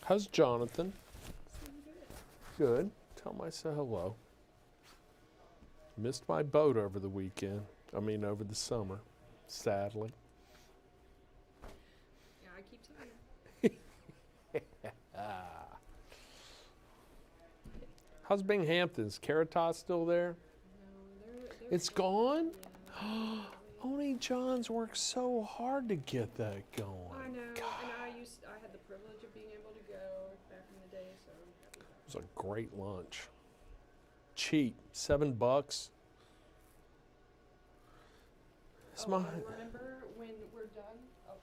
How's Jonathan? Good. Tell him I say hello. Missed my boat over the weekend. Over the summer, sadly. Yeah, I keep telling you. How's Binghampton? Is Caritas still there? No, they're It's gone? Yeah. Only John's worked so hard to get that going. I know, God. and I had the privilege of being able to go back in the day, so I'm happy about It was a great lunch. Cheap, $7. It's my... remember when we're done? Oh.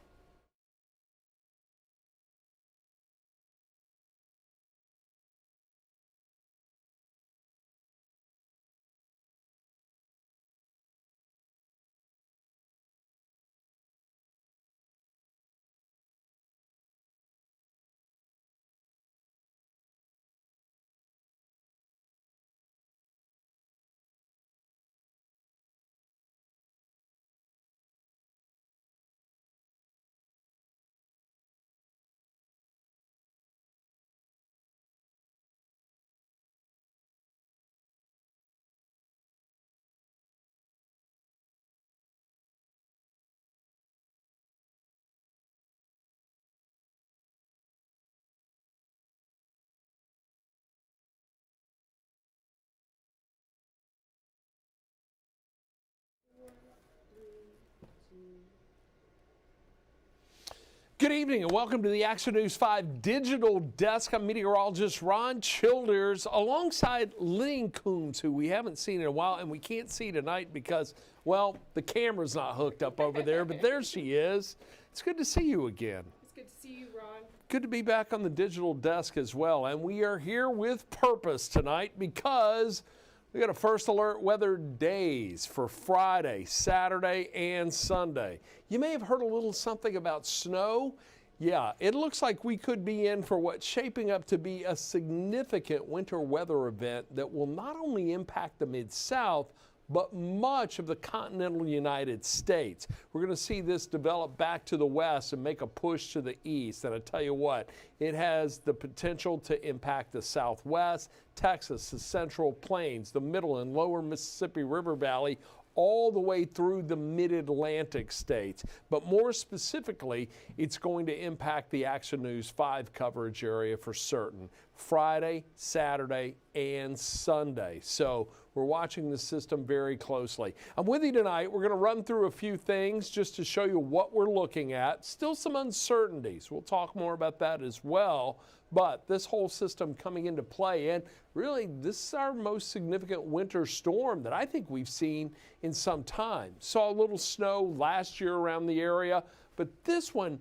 Good evening and welcome to the Action News 5 Digital Desk. I'm meteorologist Ron Childers alongside Lynn Coombs, who we haven't seen in a while, and we can't see tonight because, well, the camera's not hooked up over there, but there she is. It's good to see you again. It's good to see you, Ron. Good to be back on the digital desk as well, and we are here with purpose tonight because we got a first alert weather days for Friday, Saturday, and Sunday. You may have heard a little something about snow. Yeah, it looks like we could be in for what's shaping up to be a significant winter weather event that will not only impact the Mid-South, but much of the continental United States. We're going to see this develop back to the west and make a push to the east. And I tell you what, it has the potential to impact the Southwest, Texas, the Central Plains, the Middle and Lower Mississippi River Valley, all the way through the mid-Atlantic states. But more specifically, it's going to impact the Action News 5 coverage area for certain. Friday, Saturday, and Sunday. So we're watching the system very closely. I'm with you tonight. We're going to run through a few things just to show you what we're looking at. Still some uncertainties. We'll talk more about that as well. But this whole system coming into play, and really this is our most significant winter storm that I think we've seen in some time. Saw a little snow last year around the area, but this one,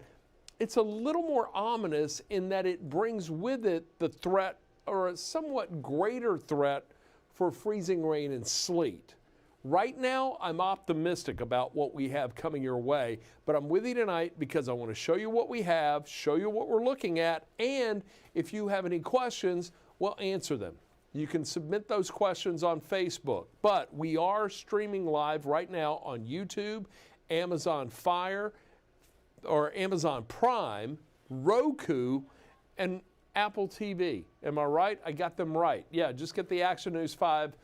it's a little more ominous in that it brings with it the threat, or a somewhat greater threat, for freezing rain and sleet. Right now, I'm optimistic about what we have coming your way, but I'm with you tonight because I want to show you what we have, show you what we're looking at, and if you have any questions, we'll answer them. You can submit those questions on Facebook, but we are streaming live right now on YouTube, Amazon Fire, or Amazon Prime, Roku, and Apple TV. Am I right? I got them right. Yeah, just get the Action News 5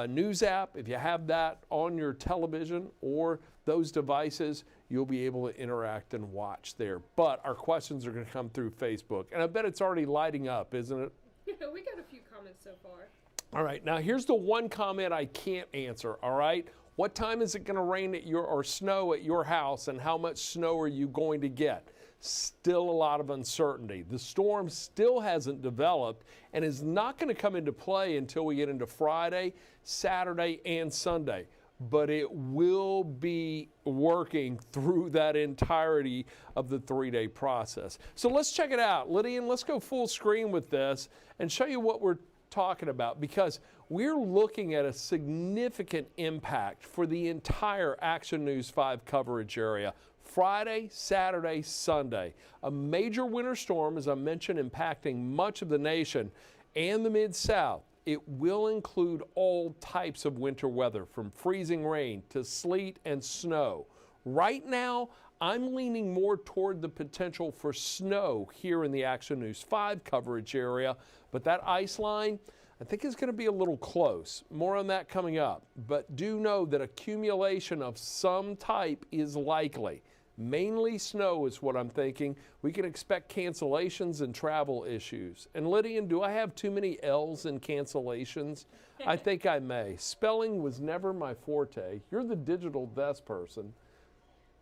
news app. If you have that on your television or those devices, you'll be able to interact and watch there. But our questions are going to come through Facebook. And I bet it's already lighting up, isn't it? Yeah, we got a few comments so far. All right, now here's the one comment I can't answer, all right? What time is it going to rain at or snow at your house, and how much snow are you going to get? Still a lot of uncertainty. The storm still hasn't developed and is not going to come into play until we get into Friday, Saturday, and Sunday. But it will be working through that entirety of the 3-day process. So let's check it out. Lydian, let's go full screen with this and show you what we're talking about, because we're looking at a significant impact for the entire Action News 5 coverage area. Friday, Saturday, Sunday. A major winter storm, as I mentioned, impacting much of the nation and the Mid-South. It will include all types of winter weather, from freezing rain to sleet and snow. Right now, I'm leaning more toward the potential for snow here in the Action News 5 coverage area, but that ice line, I think is going to be a little close. More on that coming up, but do know that accumulation of some type is likely. Mainly snow is what I'm thinking. We can expect cancellations and travel issues. And Lydian, do I have too many L's in cancellations? I think I may. Spelling was never my forte. You're the digital desk person.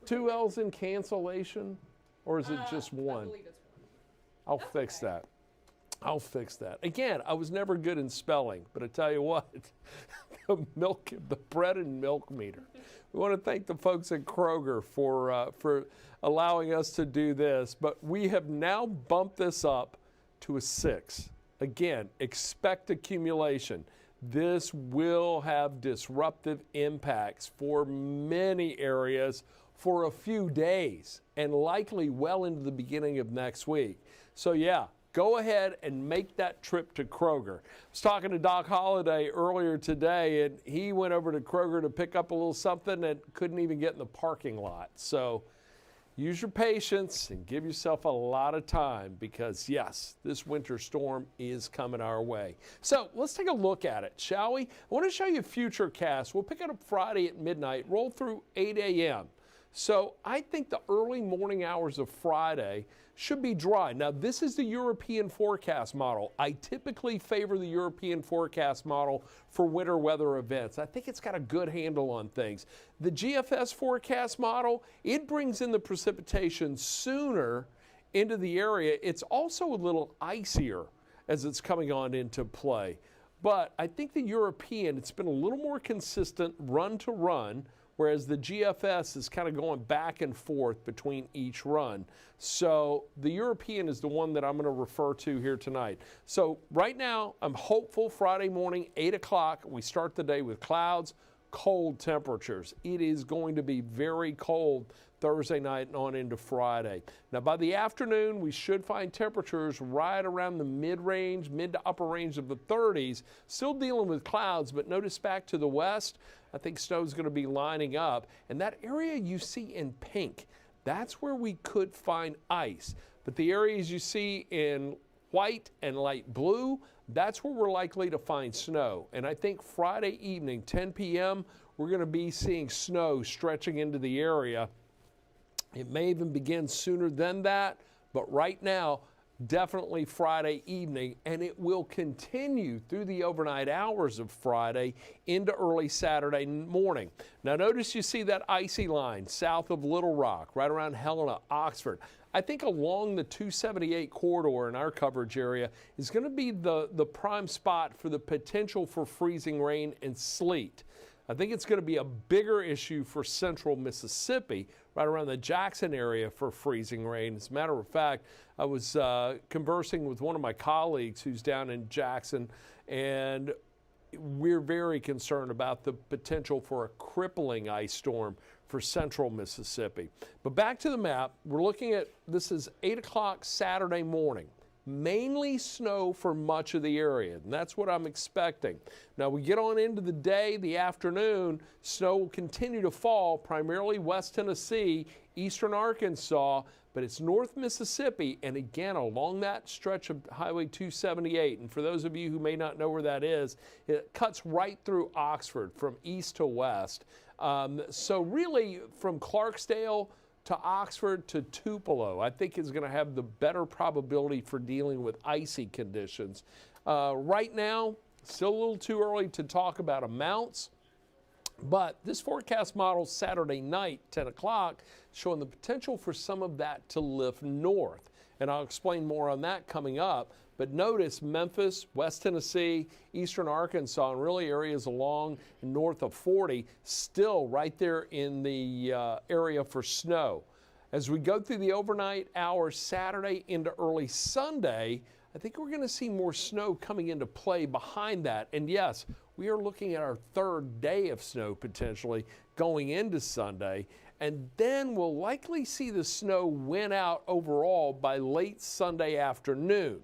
2 L's in cancellation, or is it just one? I believe it's one. I'll fix that. I'll fix that. Again, I was never good in spelling, but I tell you what, the bread and milk meter. We want to thank the folks at Kroger for allowing us to do this, but we have now bumped this up to a 6. Again, expect accumulation. This will have disruptive impacts for many areas for a few days and likely well into the beginning of next week. So yeah, go ahead and make that trip to Kroger. I was talking to Doc Holliday earlier today, and he went over to Kroger to pick up a little something and couldn't even get in the parking lot. So use your patience and give yourself a lot of time because, yes, this winter storm is coming our way. So let's take a look at it, shall we? I want to show you Futurecast. We'll pick it up Friday at midnight, roll through 8 a.m. So I think the early morning hours of Friday should be dry. Now, this is the European forecast model. I typically favor the European forecast model for winter weather events. I think it's got a good handle on things. The GFS forecast model, it brings in the precipitation sooner into the area. It's also a little icier as it's coming on into play. But I think the European, it's been a little more consistent run to run, whereas the GFS is kind of going back and forth between each run. So the European is the one that I'm going to refer to here tonight. So right now, I'm hopeful Friday morning, 8 o'clock, we start the day with clouds, cold temperatures. It is going to be very cold Thursday night and on into Friday. Now by the afternoon, we should find temperatures right around the mid-range, mid to upper range of the 30s. Still dealing with clouds, but notice back to the west, I think snow's going to be lining up. And that area you see in pink, that's where we could find ice. But the areas you see in white and light blue, that's where we're likely to find snow. And I think Friday evening, 10 p.m., we're going to be seeing snow stretching into the area. It may even begin sooner than that, but right now, definitely Friday evening, and it will continue through the overnight hours of Friday into early Saturday morning. Now notice you see that icy line south of Little Rock, right around Helena, Oxford. I think along the 278 corridor in our coverage area is going to be the prime spot for the potential for freezing rain and sleet. I think it's going to be a bigger issue for central Mississippi, right around the Jackson area for freezing rain. As a matter of fact, I was conversing with one of my colleagues who's down in Jackson, and we're very concerned about the potential for a crippling ice storm for central Mississippi. But back to the map, we're looking at, this is 8 o'clock Saturday morning. Mainly snow for much of the area, and that's what I'm expecting. Now we get on into the day, the afternoon, snow will continue to fall, primarily West Tennessee, eastern Arkansas, but it's North Mississippi, and again along that stretch of Highway 278. And for those of you who may not know where that is, it cuts right through Oxford from east to west. So really from Clarksdale to Oxford to Tupelo, I think is going to have the better probability for dealing with icy conditions. Right now, still a little too early to talk about amounts, but this forecast model Saturday night, 10 o'clock, showing the potential for some of that to lift north. And I'll explain more on that coming up. But notice Memphis, West Tennessee, eastern Arkansas, and really areas along north of 40, still right there in the area for snow. As we go through the overnight hours Saturday into early Sunday, I think we're going to see more snow coming into play behind that. And yes, we are looking at our third day of snow potentially going into Sunday. And then we'll likely see the snow win out overall by late Sunday afternoon.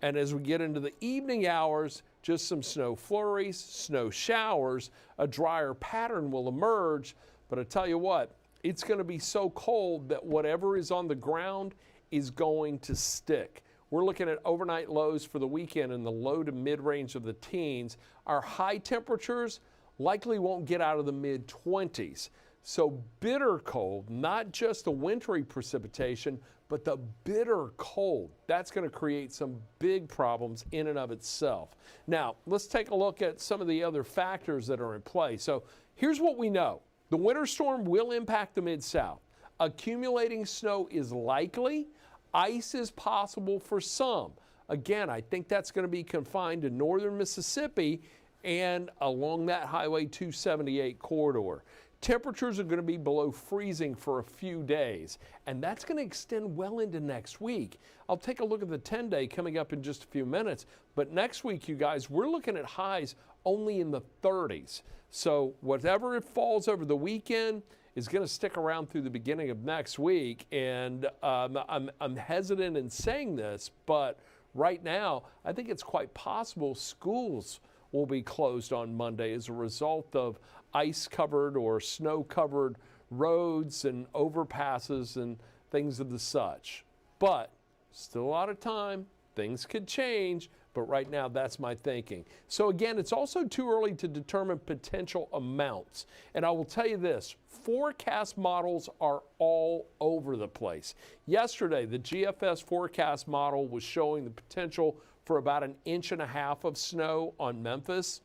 And as we get into the evening hours, just some snow flurries, snow showers, a drier pattern will emerge. But I tell you what, it's going to be so cold that whatever is on the ground is going to stick. We're looking at overnight lows for the weekend in the low to mid-range of the teens. Our high temperatures likely won't get out of the mid-20s. So bitter cold, not just the wintry precipitation, but the bitter cold. That's going to create some big problems in and of itself. Now, let's take a look at some of the other factors that are in play. So here's what we know. The winter storm will impact the Mid-South. Accumulating snow is likely. Ice is possible for some. Again, I think that's going to be confined to northern Mississippi and along that Highway 278 corridor. Temperatures are going to be below freezing for a few days, and that's going to extend well into next week. I'll take a look at the 10-day coming up in just a few minutes, but next week, you guys, we're looking at highs only in the 30s. So whatever it falls over the weekend is going to stick around through the beginning of next week, and I'm hesitant in saying this, but right now, I think it's quite possible schools will be closed on Monday as a result of ice-covered or snow-covered roads and overpasses and things of the such. But still a lot of time. Things could change, but right now that's my thinking. So again, it's also too early to determine potential amounts. And I will tell you this, forecast models are all over the place. Yesterday, the GFS forecast model was showing the potential for about 1.5 inches of snow on Memphis.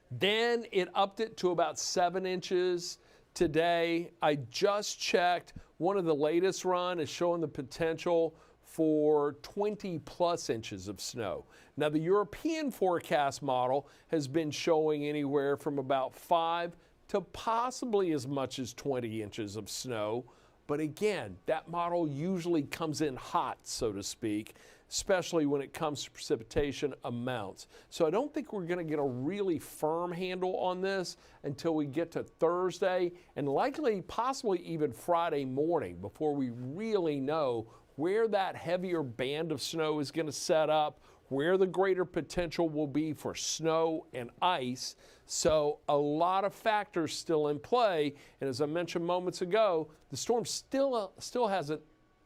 Then it upped it to about 7 inches today. I just checked. One of the latest run is showing the potential for 20 plus inches of snow. Now the European forecast model has been showing anywhere from about 5 to possibly as much as 20 inches of snow. But again, that model usually comes in hot, so to speak, especially when it comes to precipitation amounts. So I don't think we're going to get a really firm handle on this until we get to Thursday and likely possibly even Friday morning before we really know where that heavier band of snow is going to set up, where the greater potential will be for snow and ice. So a lot of factors still in play. And as I mentioned moments ago, the storm still hasn't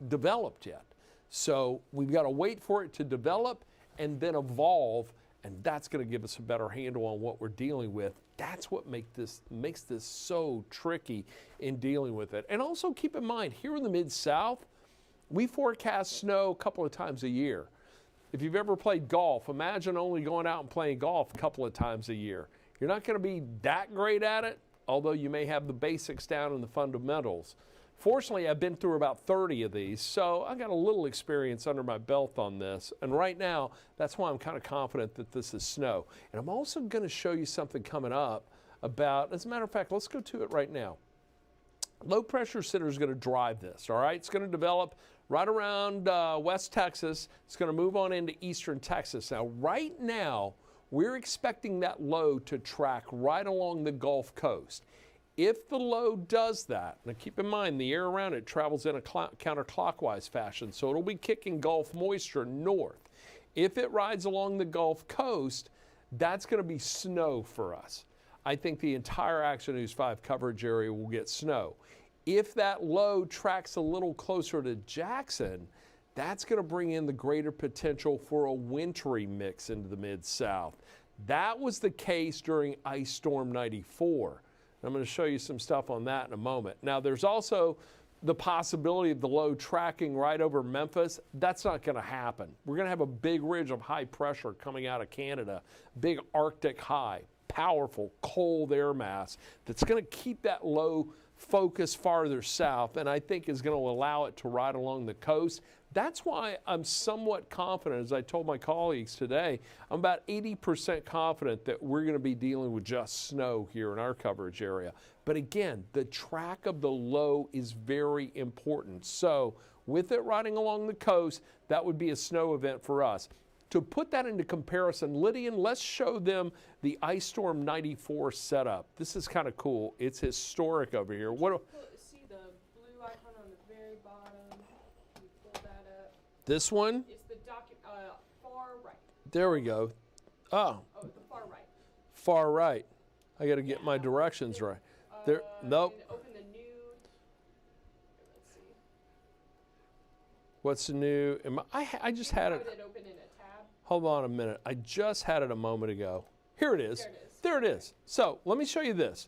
developed yet. So we've got to wait for it to develop and then evolve, and that's going to give us a better handle on what we're dealing with. That's what makes this so tricky in dealing with it. And also keep in mind, here in the Mid-South, we forecast snow a couple of times a year. If you've ever played golf, imagine only going out and playing golf a couple of times a year. You're not going to be that great at it, although you may have the basics down and the fundamentals. Fortunately, I've been through about 30 of these, so I got a little experience under my belt on this. And right now, that's why I'm kind of confident that this is snow. And I'm also going to show you something coming up about, as a matter of fact, let's go to it right now. Low pressure center is going to drive this, all right? It's going to develop right around West Texas. It's going to move on into eastern Texas. Now, right now, we're expecting that low to track right along the Gulf Coast. If the low does that, now keep in mind the air around it travels in a counterclockwise fashion, so it'll be kicking Gulf moisture north. If it rides along the Gulf Coast, that's going to be snow for us. I think the entire Action News 5 coverage area will get snow. If that low tracks a little closer to Jackson, that's going to bring in the greater potential for a wintry mix into the Mid-South. That was the case during Ice Storm 94. I'm going to show you some stuff on that in a moment. Now, there's also the possibility of the low tracking right over Memphis. That's not going to happen. We're going to have a big ridge of high pressure coming out of Canada, big Arctic high, powerful cold air mass that's going to keep that low focus farther south, and I think is going to allow it to ride along the coast. That's why I'm somewhat confident, as I told my colleagues today, I'm about 80% confident that we're going to be dealing with just snow here in our coverage area. But again, the track of the low is very important. So with it riding along the coast, that would be a snow event for us. To put that into comparison, Lydian, let's show them the Ice Storm 94 setup. This is kind of cool. It's historic over here. See the blue icon on the very bottom? You pull that up. This one? It's the far right. There we go. Oh. Oh, the far right. Far right. I got to get my directions right. There. Nope. And open the new What's new? I just had it. Put it open in a tab. Hold on a minute. I just had it a moment ago. Here it is. There it is. There it is. So let me show you this.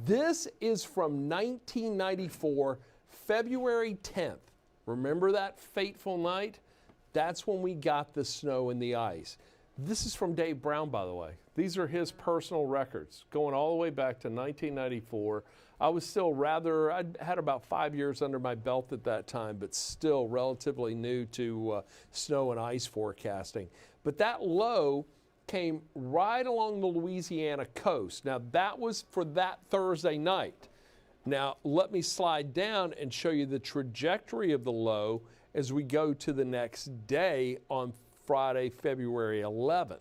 This is from 1994, February 10th. Remember that fateful night? That's when we got the snow and the ice. This is from Dave Brown, by the way. These are his personal records going all the way back to 1994. I was still I had about 5 years under my belt at that time, but still relatively new to snow and ice forecasting. But that low came right along the Louisiana coast. Now that was for that Thursday night. Now let me slide down and show you the trajectory of the low as we go to the next day on Friday, February 11th.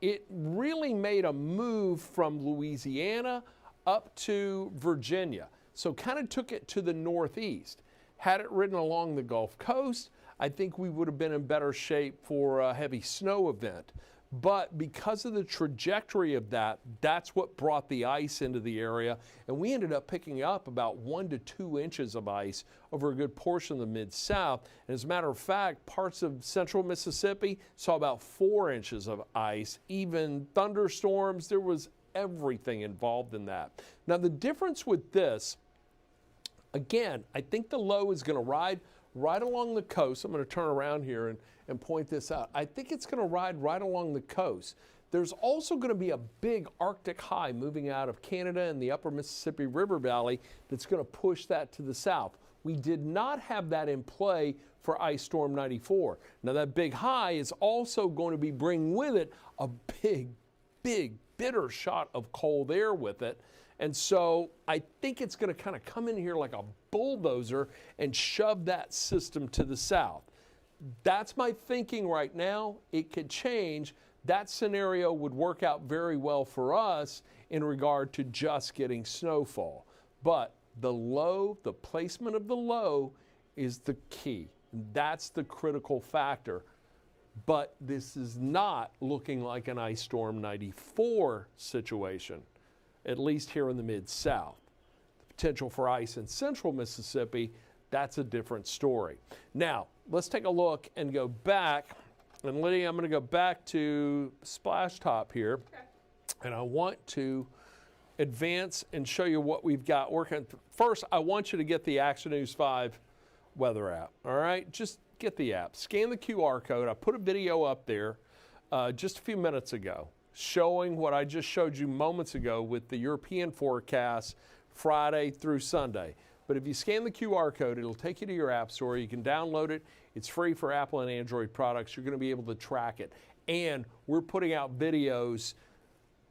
It really made a move from Louisiana up to Virginia. So kind of took it to the northeast. Had it ridden along the Gulf Coast, I think we would have been in better shape for a heavy snow event. But because of the trajectory of that, that's what brought the ice into the area. And we ended up picking up about 1 to 2 inches of ice over a good portion of the Mid-South. And as a matter of fact, parts of central Mississippi saw about 4 inches of ice. Even thunderstorms, there was everything involved in that. Now the difference with this, again, I think the low is going to ride right along the coast. I'm going to turn around here and point this out. I think it's going to ride right along the coast. There's also going to be a big Arctic high moving out of Canada and the upper Mississippi River Valley that's going to push that to the south. We did not have that in play for Ice Storm 94. Now that big high is also going to be bringing with it a big, bitter shot of cold air with it. And so I think it's going to kind of come in here like a bulldozer and shove that system to the south. That's my thinking right now. It could change. That scenario would work out very well for us in regard to just getting snowfall. But the low, the placement of the low is the key. That's the critical factor. But this is not looking like an Ice Storm 94 situation, at least here in the Mid-South. The potential for ice in central Mississippi, that's a different story. Now, let's take a look and go back. And Lydia, I'm going to go back to Splash Top here. Okay. And I want to advance and show you what we've got working. First, I want you to get the Action News 5 weather app. All right? Just get the app. Scan the QR code. I put a video up there just a few minutes ago showing what I just showed you moments ago with the European forecast Friday through Sunday. But if you scan the QR code, it'll take you to your app store. You can download it. It's free for Apple and Android products. You're going to be able to track it. And we're putting out videos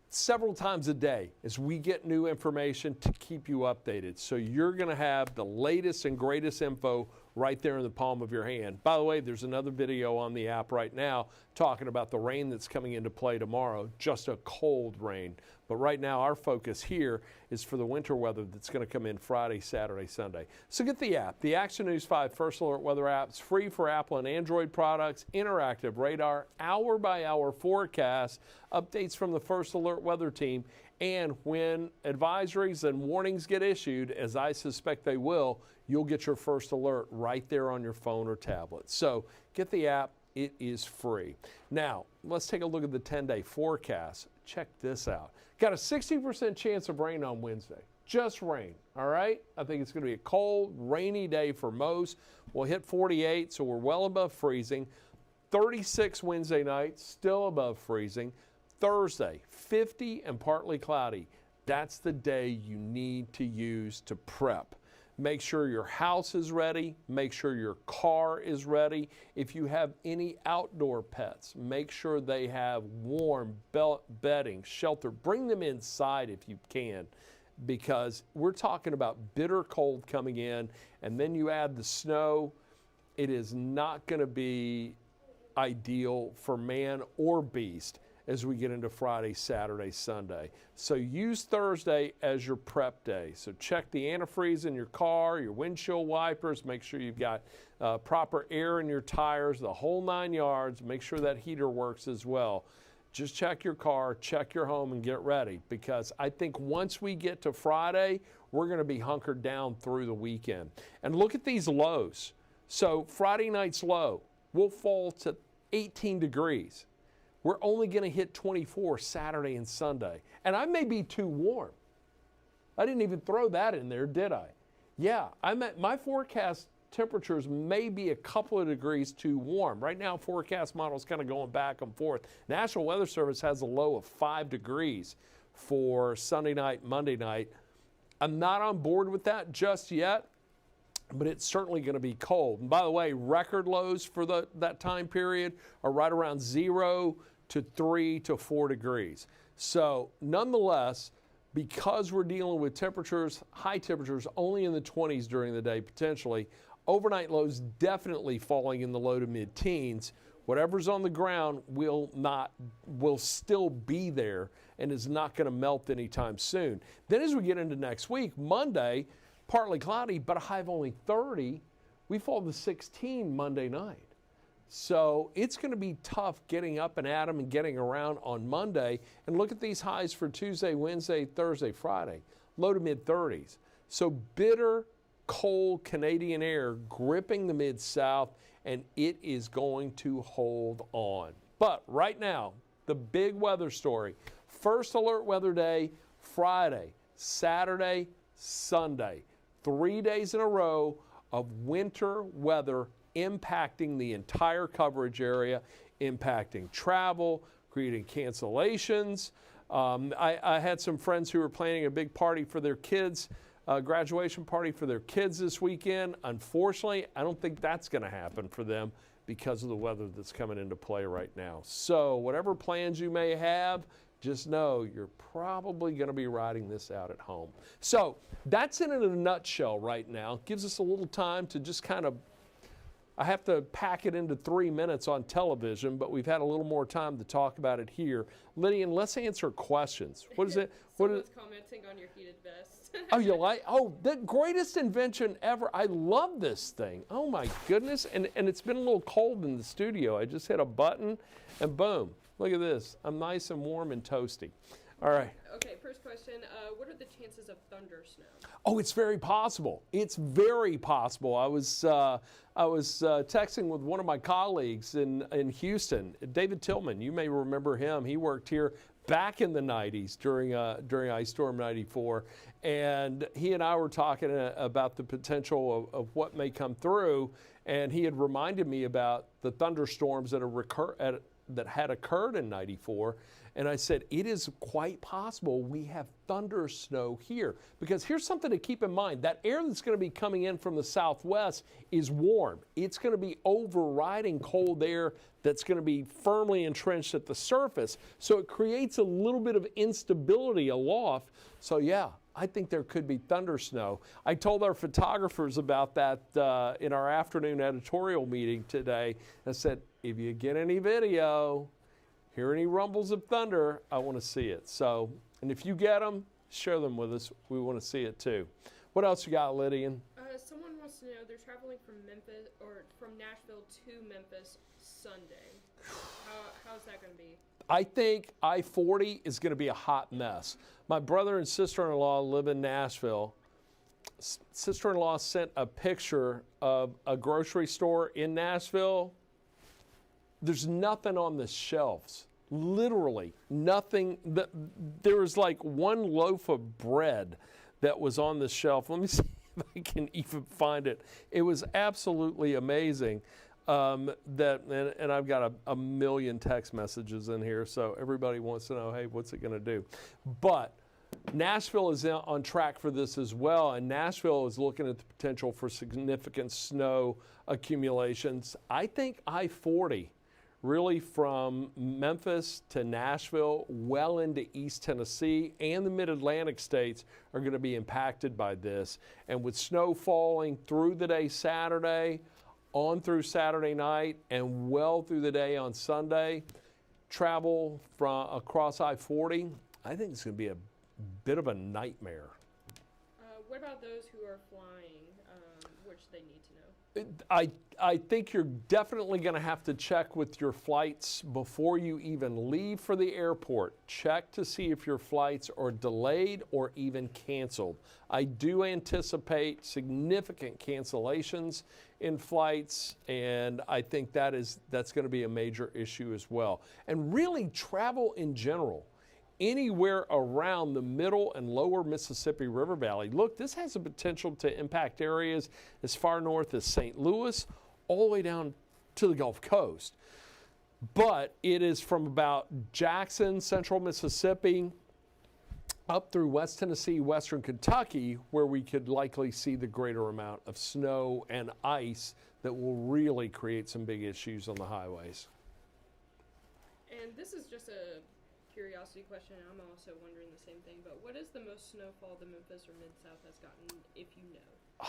several times a day as we get new information to keep you updated. So you're going to have the latest and greatest info right there in the palm of your hand. By the way, there's another video on the app right now talking about the rain that's coming into play tomorrow, just a cold rain. But right now our focus here is for the winter weather that's going to come in Friday, Saturday, Sunday. So get the app. The Action News 5 First Alert Weather app is free for Apple and Android products, interactive radar, hour-by-hour forecast, updates from the First Alert Weather team, and when advisories and warnings get issued, as I suspect they will, you'll get your first alert right there on your phone or tablet. So get the app. It is free. Now, let's take a look at the 10-day forecast. Check this out. Got a 60% chance of rain on Wednesday. Just rain, all right? I think it's going to be a cold, rainy day for most. We'll hit 48, so we're well above freezing. 36 Wednesday night, still above freezing. Thursday, 50 and partly cloudy. That's the day you need to use to prep. Make sure your house is ready. Make sure your car is ready. If you have any outdoor pets, make sure they have warm bedding, shelter. Bring them inside if you can, because we're talking about bitter cold coming in, and then you add the snow. It is not going to be ideal for man or beast as we get into Friday, Saturday, Sunday. So use Thursday as your prep day. So check the antifreeze in your car, your windshield wipers, make sure you've got proper air in your tires, the whole 9 yards, make sure that heater works as well. Just check your car, check your home, and get ready, because I think once we get to Friday, we're going to be hunkered down through the weekend. And look at these lows. So Friday night's low will fall to 18 degrees. We're only going to hit 24 Saturday and Sunday. And I may be too warm. I didn't even throw that in there, did I? Yeah, my forecast temperatures may be a couple of degrees too warm. Right now, forecast model's kind of going back and forth. National Weather Service has a low of 5 degrees for Sunday night, Monday night. I'm not on board with that just yet, but it's certainly going to be cold. And by the way, record lows for that time period are right around 0 to 3 to 4 degrees. So nonetheless, because we're dealing with temperatures, high temperatures only in the 20s during the day potentially, overnight lows definitely falling in the low to mid-teens. Whatever's on the ground will still be there and is not going to melt anytime soon. Then as we get into next week, Monday, partly cloudy, but a high of only 30. We fall to 16 Monday night. So it's going to be tough getting up and at them and getting around on Monday. And look at these highs for Tuesday, Wednesday, Thursday, Friday. Low to mid-30s. So bitter, cold Canadian air gripping the Mid-South, and it is going to hold on. But right now, the big weather story. First alert weather day, Friday, Saturday, Sunday. 3 days in a row of winter weather impacting the entire coverage area, impacting travel, creating cancellations. I had some friends who were planning a big party for their kids, graduation party for their kids this weekend. Unfortunately, I don't think that's going to happen for them because of the weather that's coming into play right now. So whatever plans you may have, just know you're probably going to be riding this out at home. So that's it in a nutshell right now. Gives us a little time to just kind of, I have to pack it into 3 minutes on television, but we've had a little more time to talk about it here. Lydian, let's answer questions. What is it? Someone's commenting on your heated vest. Oh, you like? Oh, the greatest invention ever. I love this thing. Oh my goodness. And it's been a little cold in the studio. I just hit a button and boom. Look at this. I'm nice and warm and toasty. All right. Okay, first question. What are the chances of thunder snow? Oh, it's very possible. It's very possible. I was texting with one of my colleagues in Houston, David Tillman. You may remember him. He worked here back in the 90s during Ice Storm 94. And he and I were talking about the potential of what may come through. And he had reminded me about the thunderstorms that had occurred in 94. And I said, it is quite possible we have thunder snow here. Because here's something to keep in mind. That air that's going to be coming in from the southwest is warm. It's going to be overriding cold air that's going to be firmly entrenched at the surface. So it creates a little bit of instability aloft. So yeah, I think there could be thunder snow. I told our photographers about that in our afternoon editorial meeting today. I said, if you get any video, hear any rumbles of thunder, I want to see it. So, and if you get them, share them with us. We want to see it too. What else you got, Lydian? Someone wants to know, they're traveling from Memphis or from Nashville to Memphis Sunday. How's that going to be? I think I-40 is going to be a hot mess. My brother and sister-in-law live in Nashville. Sister-in-law sent a picture of a grocery store in Nashville. There's nothing on the shelves. Literally nothing. There was like one loaf of bread that was on the shelf. Let me see if I can even find it. It was absolutely amazing. And I've got a million text messages in here, so everybody wants to know, hey, what's it going to do? But Nashville is on track for this as well, and Nashville is looking at the potential for significant snow accumulations. I think I-40, really from Memphis to Nashville, well into East Tennessee and the Mid-Atlantic states are going to be impacted by this. And with snow falling through the day Saturday, on through Saturday night, and well through the day on Sunday, travel from across I-40, I think it's going to be a bit of a nightmare. What about those who are flying? which they need to know? I think you're definitely going to have to check with your flights before you even leave for the airport. Check to see if your flights are delayed or even canceled. I do anticipate significant cancellations in flights, and I think that's going to be a major issue as well. And really, travel in general, anywhere around the middle and lower Mississippi River Valley. Look, this has the potential to impact areas as far north as St. Louis, all the way down to the Gulf Coast. But it is from about Jackson, central Mississippi, up through West Tennessee, western Kentucky, where we could likely see the greater amount of snow and ice that will really create some big issues on the highways. And this is just a curiosity question. I'm also wondering the same thing, but what is the most snowfall the Memphis or Mid-South has gotten, if you know?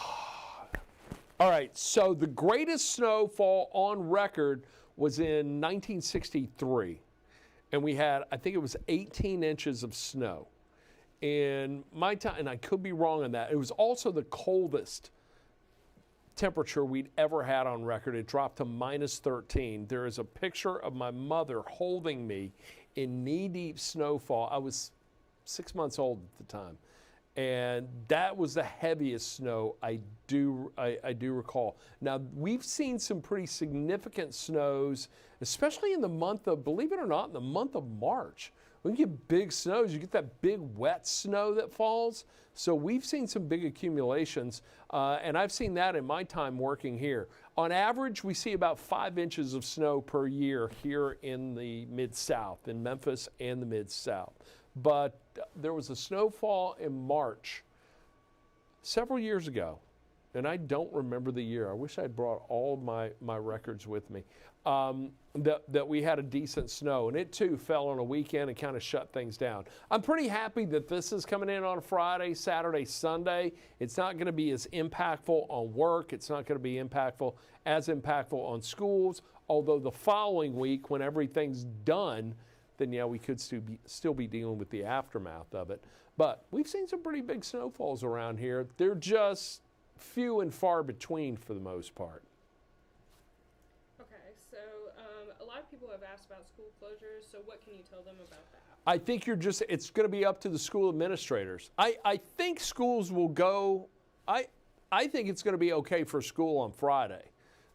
All right, so the greatest snowfall on record was in 1963, and we had, I think it was 18 inches of snow. In my time, and I could be wrong on that, it was also the coldest temperature we'd ever had on record. It dropped to -13. There is a picture of my mother holding me in knee-deep snowfall. I was 6 months old at the time, and that was the heaviest snow I do recall. Now, we've seen some pretty significant snows, especially in the month of, believe it or not, in the month of March. We get big snows. You get that big wet snow that falls. So we've seen some big accumulations, and I've seen that in my time working here. On average, we see about 5 inches of snow per year here in the Mid-South, in Memphis and the Mid-South. But there was a snowfall in March several years ago, and I don't remember the year. I wish I'd brought all of my records with me. That we had a decent snow, and it too fell on a weekend and kind of shut things down. I'm pretty happy that this is coming in on Friday, Saturday, Sunday. It's not going to be as impactful on work. It's not going to be as impactful on schools, although the following week when everything's done, then yeah, we could still be dealing with the aftermath of it. But we've seen some pretty big snowfalls around here. They're just few and far between for the most part. A lot of people have asked about school closures, so what can you tell them about that? I think it's going to be up to the school administrators. I think schools will go, I think it's going to be okay for school on Friday,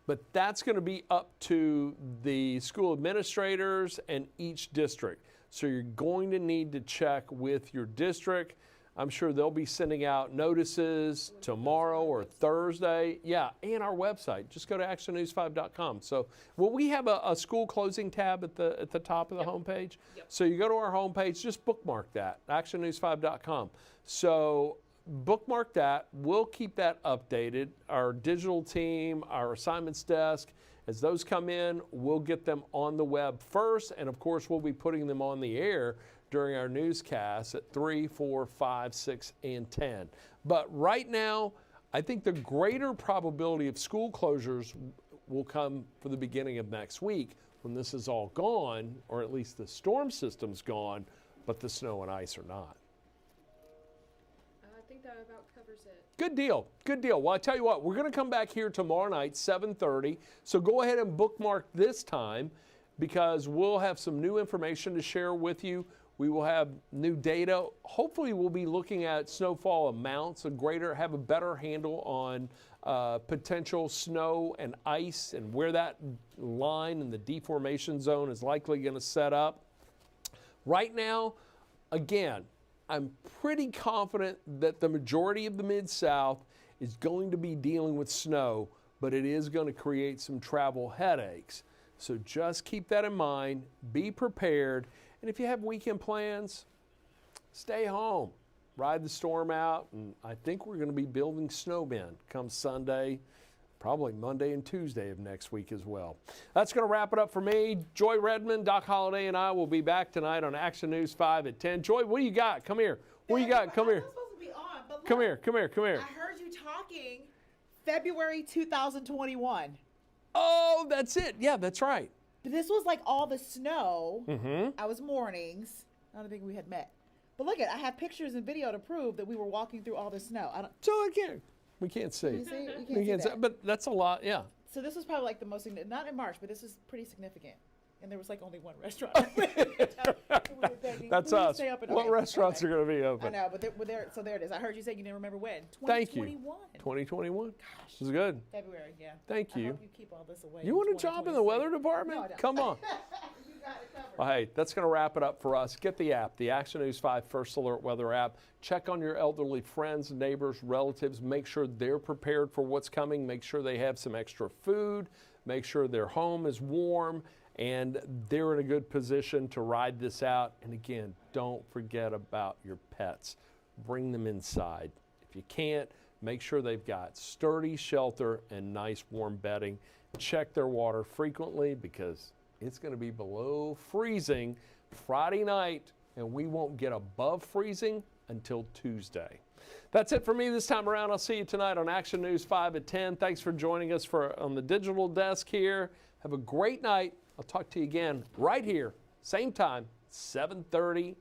but that's going to be up to the school administrators and each district. So you're going to need to check with your district. I'm sure they'll be sending out notices tomorrow or Thursday. Yeah, and our website. Just go to actionnews5.com. So, will we have a school closing tab at the top of the homepage? Yep. So you go to our homepage, just bookmark that, actionnews5.com. So bookmark that. We'll keep that updated. Our digital team, our assignments desk, as those come in, we'll get them on the web first, and of course we'll be putting them on the air during our newscasts at 3, 4, 5, 6, and 10. But right now, I think the greater probability of school closures will come for the beginning of next week when this is all gone, or at least the storm system's gone, but the snow and ice are not. I think that about covers it. Good deal. Good deal. Well, I tell you what, we're going to come back here tomorrow night, 7:30. So go ahead and bookmark this time because we'll have some new information to share with you. We will have new data. Hopefully we'll be looking at snowfall amounts, have a better handle on potential snow and ice and where that line in the deformation zone is likely going to set up. Right now, again, I'm pretty confident that the majority of the Mid-South is going to be dealing with snow, but it is going to create some travel headaches. So just keep that in mind, be prepared, and if you have weekend plans, stay home, ride the storm out, and I think we're going to be building snowmen come Sunday, probably Monday and Tuesday of next week as well. That's going to wrap it up for me. Joy Redmond, Doc Holliday, and I will be back tonight on Action News 5 at 10. Joy, what do you got? Come here. What do you got? Come here. I'm not supposed to be on, but look, Come here. I heard you talking February 2021. Oh, that's it. Yeah, that's right. But this was like all the snow. I was mornings. I don't think we had met. But look I have pictures and video to prove that we were walking through all the snow. So again, We can't see. You see? You can't We see can't see. that. But that's a lot, yeah. So this was probably like the most significant, not in March, but this is pretty significant. And there was like only one restaurant. That's us. What restaurants are going to be open? I know, but so there it is. I heard you say you didn't remember when. Thank you. 2021. 2021. Gosh. This is good. February, yeah. Thank you. I hope you keep all this away. You want a job in the weather department? No, I don't. Come on. You got it covered. Well, hey, that's going to wrap it up for us. Get the app, the Action News 5 First Alert Weather app. Check on your elderly friends, neighbors, relatives. Make sure they're prepared for what's coming. Make sure they have some extra food. Make sure their home is warm and they're in a good position to ride this out. And again, don't forget about your pets. Bring them inside. If you can't, make sure they've got sturdy shelter and nice warm bedding. Check their water frequently because it's going to be below freezing Friday night, and we won't get above freezing until Tuesday. That's it for me this time around. I'll see you tonight on Action News 5 at 10. Thanks for joining us on the digital desk here. Have a great night. I'll talk to you again right here, same time, 7:30.